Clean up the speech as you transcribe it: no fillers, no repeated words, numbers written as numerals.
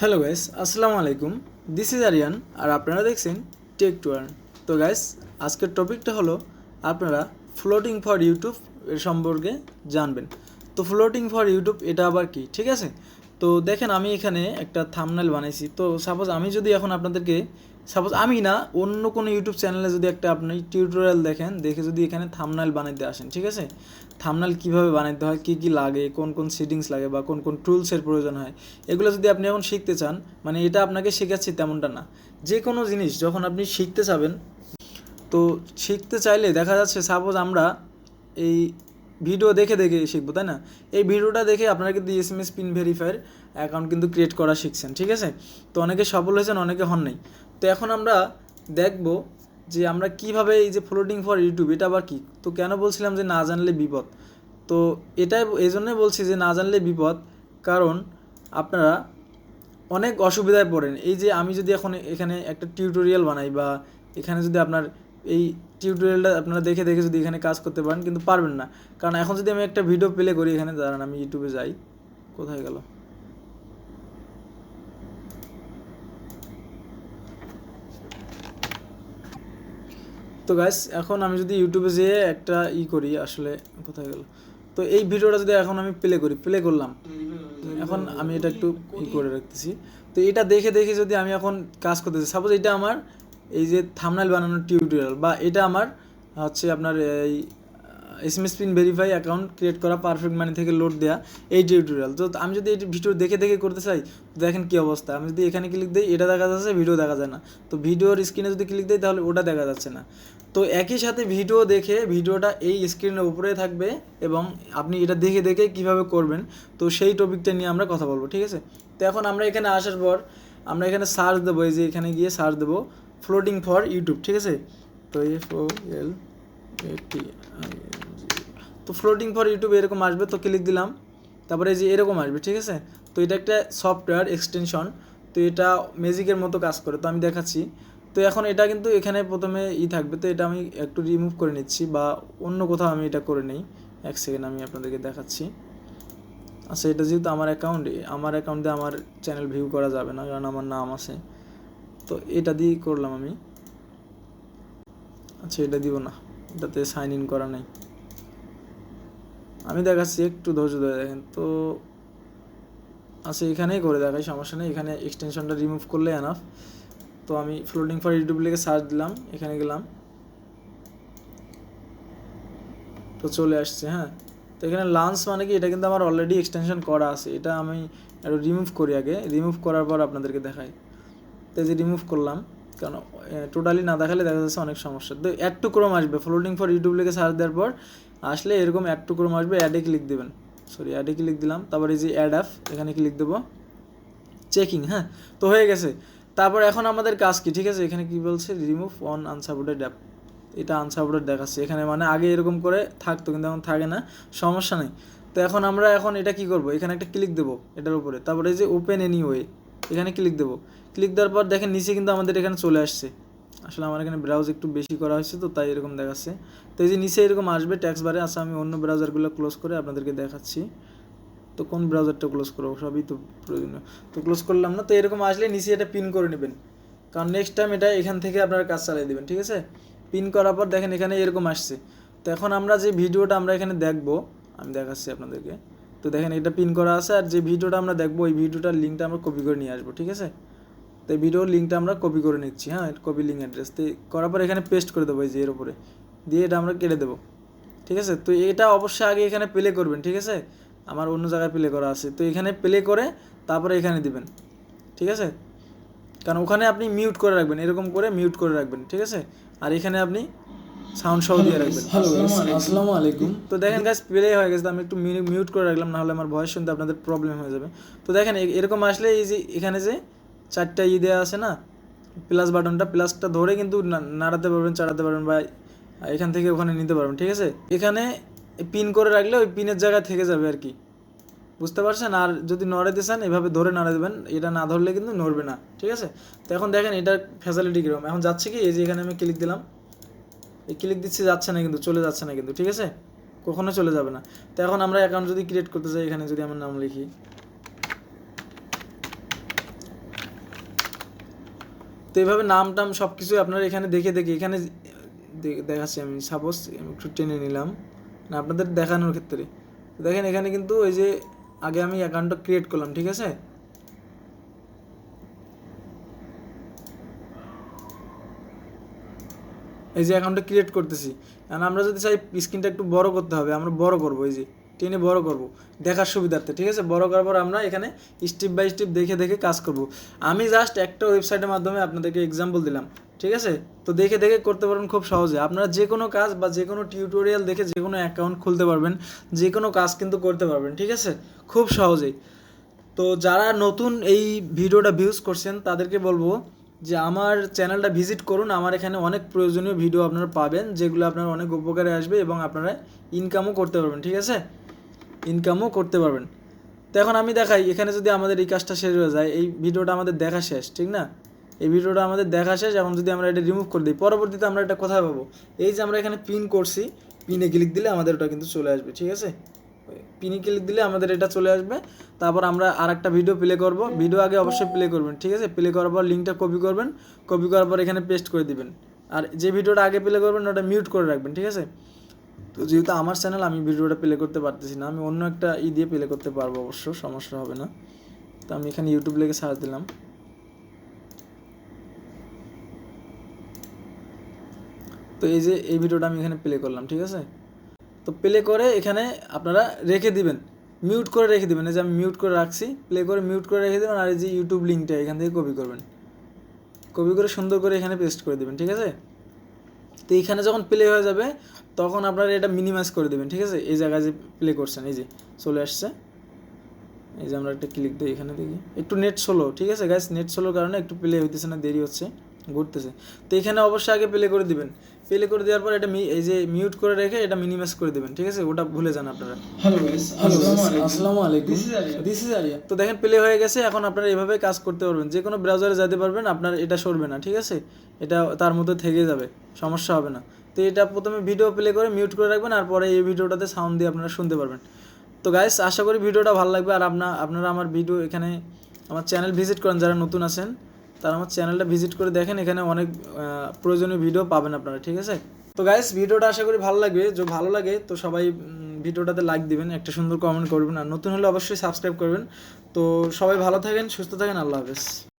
Hello guys, আসসালামু আলাইকুম। This is Aryan আর আপনারা দেখছেন টেক টু আর্ন। তো গাইস, আজকের টপিকটা হলো আপনারা ফ্লোটিং ফর ইউটিউব এর সম্পর্কে জানবেন। তো ফ্লোটিং ফর ইউটিউব এটা আবার কি, ঠিক আছে? তো দেখেন, আমি এখানে একটা থাম্বনেল বানাইছি। তো সাপোজ আমি যদি এখন আপনাদেরকে, সাপোজ আমি না, অন্য কোনো ইউটিউব চ্যানেলে যদি একটা আপনি টিউটোরিয়াল দেখেন, দেখে যদি এখানে থাম্বনেল বানাইতে আসেন, ঠিক আছে? থাম্বনেল কীভাবে বানাইতে হয়, কী কী লাগে, কোন কোন সেটিংস লাগে বা কোন কোন টুলসের প্রয়োজন হয়, এগুলো যদি আপনি এখন শিখতে চান, মানে এটা আপনাকে শেখাচ্ছি তেমনটা না। যে কোনো জিনিস যখন আপনি শিখতে চাবেন, তো শিখতে চাইলে দেখা যাচ্ছে সাপোজ আমরা এই ভিডিও দেখে দেখে শিখবো, তাই না? এই ভিডিওটা দেখে আপনারা কিন্তু এসএমএস পিন ভেরিফায়ার অ্যাকাউন্ট কিন্তু ক্রিয়েট করা শিখছেন, ঠিক আছে? তো অনেকে সফল হয়েছেন, অনেকে হন নাই। তো এখন আমরা দেখব যে আমরা কিভাবে এই যে ফ্লোটিং ফর ইউটিউব এটা আবার কি। তো কেন বলছিলাম যে না জানলে বিপদ, তো এটাই এই জন্যই বলছি যে না জানলে বিপদ, কারণ আপনারা অনেক অসুবিধায় পড়েন। এই যে আমি যদি এখন এখানে একটা টিউটোরিয়াল বানাই বা এখানে যদি আপনার এই টিউটোরিয়ালটা আপনারা দেখে দেখে যদি এখানে কাজ করতে পারেন, কিন্তু পারবেন না। কারণ এখন যদি আমি একটা ভিডিও প্লে করি, এখানে দাঁড়ান আমি ইউটিউবে যাই, কোথায় গেল, তো গাইস এখন আমি যদি ইউটিউবে যেয়ে একটা করি, আসলে কোথায় গেল, তো এই ভিডিওটা যদি এখন আমি প্লে করলাম, এখন আমি এটা একটু করে রাখতেছি। তো এটা দেখে দেখে যদি আমি এখন কাজ করতেছি, সাপোজ এটা আমার এই যে থাম্বনেল বানানোর টিউটোরিয়াল, বা এটা আমার হচ্ছে আপনার এই SMS pin verify account create করা পারফেক্ট মানি থেকে লোড দেওয়া এই টিউটোরিয়াল। তো আমি যদি এই ভিডিও দেখে দেখে করতে চাই, দেখেন কী অবস্থা। আমি যদি এখানে ক্লিক দিই, এটা দেখা যাচ্ছে, ভিডিও দেখা যায় না। তো ভিডিওর স্ক্রিনে যদি ক্লিক দিই, তাহলে ওটা দেখা যাচ্ছে না। তো একই সাথে ভিডিও দেখে ভিডিওটা এই স্ক্রিনের উপরে থাকবে, এবং আপনি এটা দেখে দেখে কিভাবে করবেন, তো সেই টপিকটা নিয়ে আমরা কথা বলবো, ঠিক আছে? তো এখন আমরা এখানে আসার পর আমরা এখানে সার্চ দেবো, এই যে এখানে গিয়ে সার্চ দেবো ফ্লোটিং ফর ইউটিউব, ঠিক আছে? তো FOLAT, তো ফ্লোটিং ফর ইউটিউব এরকম আসবে। তো ক্লিক দিলাম, তারপরে এই যে এরকম আসবে, ঠিক আছে? তো এটা একটা সফটওয়্যার এক্সটেনশন, তো এটা ম্যাজিকের মতো কাজ করে, তো আমি দেখাচ্ছি। তো এখন এটা কিন্তু এখানে প্রথমে থাকবে, তো এটা আমি একটু রিমুভ করে নিচ্ছি, বা অন্য কোথাও আমি এটা করে নিই। এক সেকেন্ড, আমি আপনাদেরকে দেখাচ্ছি। আচ্ছা, এটা যেহেতু আমার অ্যাকাউন্ট দিয়ে আমার চ্যানেল ভিউ করা যাবে না, কারণ আমার নাম আছে। তো এটা দিয়েই করলাম আমি। আচ্ছা, এটা দিব না, এটাতে সাইন ইন করা নেই। আমি দেখাচ্ছি, একটু ধৈর্য ধরে দেখেন। তো আচ্ছা, এখানেই করে দেখাই, সমস্যা নেই। এখানে এক্সটেনশনটা রিমুভ করলে এনাফ। তো আমি ফ্লোটিং ফর ইউটিউব লিখে সার্চ দিলাম, এখানে গেলাম, তো চলে আসছে। হ্যাঁ, তো এখানে লাঞ্চ মানে কি, এটা কিন্তু আমার অলরেডি এক্সটেনশন করা আছে। এটা আমি একটু রিমুভ করি আগে, রিমুভ করার পর আপনাদেরকে দেখাই। তো এই যে রিমুভ করলাম, কারণ টোটালি না দেখালে দেখা যাচ্ছে অনেক সমস্যা। তো অ্যাড টু ক্রোম আসবে, ফ্লোটিং ফর ইউটিউব লিখে সার্চ দেওয়ার পর আসলে এরকম অ্যাড টু ক্রোম আসবে, অ্যাডে ক্লিক দেবেন, অ্যাডে ক্লিক দিলাম। তারপর এই যে অ্যাড অ্যাপ, এখানে ক্লিক দেবো, চেকিং। হ্যাঁ, তো হয়ে গেছে। তারপর এখন আমাদের কাজ কি, ঠিক আছে? এখানে কি বলছে, রিমুভ অন আনসাপোর্টেড অ্যাপ, এটা আনসাপোর্টেড দেখাচ্ছে এখানে, মানে আগে এরকম করে থাকতো, কিন্তু এখন থাকে না, সমস্যা নেই। তো এখন আমরা এটা কি করব, এখানে একটা ক্লিক দেবো এটার উপরে, তারপরে এই যে ওপেন এনিওয়ে, এখানে ক্লিক দেবো। ক্লিক দেওয়ার পর দেখেন নিচে কিন্তু আমাদের এখানে চলে আসছে। আসলে আমার এখানে ব্রাউজ একটু বেশি করা হয়েছে, তো তাই এরকম দেখাচ্ছে। তো এই যে নিচে এরকম আসবে ট্যাক্স বারে। আচ্ছা, আমি অন্য ব্রাউজারগুলো ক্লোজ করে আপনাদেরকে দেখাচ্ছি। তো কোন ব্রাউজারটা ক্লোজ করবো, সবই তো প্রয়োজনীয়। তো ক্লোজ করলাম না। তো এরকম আসলে নিচে এটা পিন করে নেবেন, কারণ নেক্সট টাইম এটা এখান থেকে আপনারা কাজ চালিয়ে দেবেন, ঠিক আছে? পিন করার পর দেখেন এখানে এরকম আসছে। তো এখন আমরা যে ভিডিওটা আমরা এখানে দেখবো, আমি দেখাচ্ছি আপনাদেরকে। তো দেখেন এটা পিন করা আছে, আর যে ভিডিওটা আমরা দেখবো ওই ভিডিওটার লিঙ্কটা আমরা কপি করে নিয়ে আসবো, ঠিক আছে? তো এই ভিডিওর লিঙ্কটা আমরা কপি করে নিচ্ছি। হ্যাঁ, কপি লিঙ্ক অ্যাড্রেস তো করার পর এখানে পেস্ট করে দেবো, এই যে এর উপরে দিয়ে এটা আমরা কেটে দেবো, ঠিক আছে? তো এটা অবশ্যই আগে এখানে প্লে করবেন, ঠিক আছে? আমার অন্য জায়গায় প্লে করা আছে, তো এখানে প্লে করে তারপরে এখানে দিবেন, ঠিক আছে? কারণ ওখানে আপনি মিউট করে রাখবেন, এরকম করে মিউট করে রাখবেন, ঠিক আছে? আর এখানে আপনি সাউন্ড সহ দিয়ে রাখবেন। হ্যালো, আসসালামু আলাইকুম। তো দেখেন গাইস, প্লে হয়ে গেছে। আমি একটু মিউট করে রাখলাম, না হলে আমার ভয়েস শুনতে আপনাদের প্রবলেম হয়ে যাবে। তো দেখেন এরকম আসলে এই যে এখানে যে চারটা দেওয়া আছে না, প্লাস বাটনটা, প্লাসটা ধরে কিন্তু নাড়াতে পারবেন, চাড়াতে পারবেন, বা এখান থেকে ওখানে নিতে পারবেন, ঠিক আছে? এখানে পিন করে রাখলে ওই পিনের জায়গায় থেকে যাবে আর কি, বুঝতে পারছেন? আর যদি নড়াইতে চান এভাবে ধরে নাড়া দেবেন, এটা না ধরলে কিন্তু নড়বে না, ঠিক আছে? তো এখন দেখেন এটার ফ্যাসিলিটি কীরকম। এখন যাচ্ছে কি, এই যে এখানে আমি ক্লিক দিলাম, এই ক্লিক দিচ্ছি, যাচ্ছে না কিন্তু, চলে যাচ্ছে না কিন্তু, ঠিক আছে? কখনো চলে যাবে না। তো এখন আমরা অ্যাকাউন্ট যদি ক্রিয়েট করতে চাই, এখানে যদি আমার নাম লিখি, তো এইভাবে নাম টাম সব কিছুই আপনারা এখানে দেখে এখানে দেখাচ্ছি আমি। সাপোজ একটু টেনে নিলাম না আপনাদের দেখানোর ক্ষেত্রে। দেখেন এখানে কিন্তু ওই যে আগে আমি অ্যাকাউন্টটা ক্রিয়েট করলাম, ঠিক আছে। এই যে অ্যাকাউন্টটা ক্রিয়েট করতেছি, কারণ আমরা যদি চাই স্ক্রিনটা একটু বড় করতে হবে, আমরা বড় করব, এই যে টেনে বড় করব দেখার সুবিধার্থে, ঠিক আছে। বড় করার পর আমরা এখানে স্টেপ বাই স্টেপ দেখে কাজ করব। আমি জাস্ট একটা ওয়েবসাইটের মাধ্যমে আপনাদেরকে এক্সাম্পল দিলাম, ঠিক আছে। তো দেখে করতে পারবেন খুব সহজে। আপনারা যে কোনো কাজ বা যে কোনো টিউটোরিয়াল দেখে যে কোনো অ্যাকাউন্ট খুলতে পারবেন, যে কোনো কাজ কিন্তু করতে পারবেন, ঠিক আছে, খুব সহজেই। তো যারা নতুন এই ভিডিওটা ভিউজ করছেন তাদেরকে বলবো যে আমার চ্যানেলটা ভিজিট করুন। আমার এখানে অনেক প্রয়োজনীয় ভিডিও আপনারা পাবেন, যেগুলো আপনার অনেক উপকারে আসবে এবং আপনারা ইনকামও করতে পারবেন, ঠিক আছে, ইনকামও করতে পারবেন। তো এখন আমি দেখাই, এখানে যদি আমাদের এই কাজটা শেষ হয়ে যায়, এই ভিডিওটা আমাদের দেখা শেষ, ঠিক না, এই ভিডিওটা আমাদের দেখা শেষ। এখন যদি আমরা এটা রিমুভ করে দিই, পরবর্তীতে আমরা এটা কোথায় পাবো? এই যে আমরা এখানে পিন করছি, পিনে ক্লিক দিলে আমাদের ওটা কিন্তু চলে আসবে, ঠিক আছে। পিনে ক্লিক দিলে আমাদের এটা চলে আসবে। তারপর আমরা আর একটা ভিডিও প্লে করব। ভিডিও আগে অবশ্যই প্লে করবেন, ঠিক আছে। প্লে করার পর লিঙ্কটা কপি করবেন, কপি করার পর এখানে পেস্ট করে দিবেন। আর যে ভিডিওটা আগে প্লে করবেন ওটা মিউট করে রাখবেন, ঠিক আছে। তো যেহেতু আমার চ্যানেল, আমি ভিডিওটা প্লে করতে পারতেছি না, আমি অন্য একটা দিয়ে প্লে করতে পারবো, অবশ্য সমস্যা হবে না। তো আমি এখানে ইউটিউব লিখে সার্চ দিলাম। তো এই যে এই ভিডিওটা আমি এখানে প্লে করলাম, ঠিক আছে। তো প্লে করে এখানে আপনারা রেখে দিবেন, মিউট করে রেখে দিবেন। এই যে আমি মিউট করে রাখছি, প্লে করে মিউট করে রেখে দেবেন। আর এই যে ইউটিউব লিঙ্কটা এখান থেকে কপি করবেন, কপি করে সুন্দর করে এখানে পেস্ট করে দেবেন, ঠিক আছে। তো এইখানে যখন প্লে হয়ে যাবে তখন আপনারা এটা মিনিমাইজ করে দেবেন, ঠিক আছে। এই জায়গায় যে প্লে করছেন, এই যে চলে আসছে। এই যে আমরা একটা ক্লিক দিই, এখানে দেখি একটু নেট স্লো, ঠিক আছে গাইস, নেট স্লোর কারণে একটু প্লে হইতেছে না, দেরি হচ্ছে, ঘুরতেছে। তো এখানে অবশ্যই আগে প্লে করে দিবেন। প্লে করে দেওয়ার পর এটা এই যে মিউট করে রেখে এটা মিনিমাইজ করে দেবেন, ঠিক আছে, ওটা ভুলে যান আপনারা। হ্যালো গাইস, আসসালামু আলাইকুম, দিস ইজ আরিয়া। তো দেখেন প্লে হয়ে গেছে। এখন আপনারা এভাবে কাজ করতে পারবেন, যে কোনো ব্রাউজারে যেতে পারবেন, আপনার এটা সরবে না, ঠিক আছে, এটা তার মধ্যে থেকে যাবে, সমস্যা হবে না। তো এটা প্রথমে ভিডিও প্লে করে মিউট করে রাখবেন, আর পরে এই ভিডিওটাতে সাউন্ড দিয়ে আপনারা শুনতে পারবেন। তো গাইস, আশা করি ভিডিওটা ভালো লাগবে। আর আপনারা আমার ভিডিও এখানে আমার চ্যানেল ভিজিট করেন, যারা নতুন আছেন তারা আমার চ্যানেলটা ভিজিট করে দেখেন, এখানে অনেক প্রয়োজনীয় ভিডিও পাবেন আপনারা, ঠিক আছে। তো গাইস, ভিডিওটা আশা করি ভালো লাগবে। যদি ভালো লাগে তো সবাই ভিডিওটাতে লাইক দিবেন, একটা সুন্দর কমেন্ট করবেন, আর নতুন হলে অবশ্যই সাবস্ক্রাইব করবেন। তো সবাই ভালো থাকেন, সুস্থ থাকেন, আল্লাহ হাফেজ।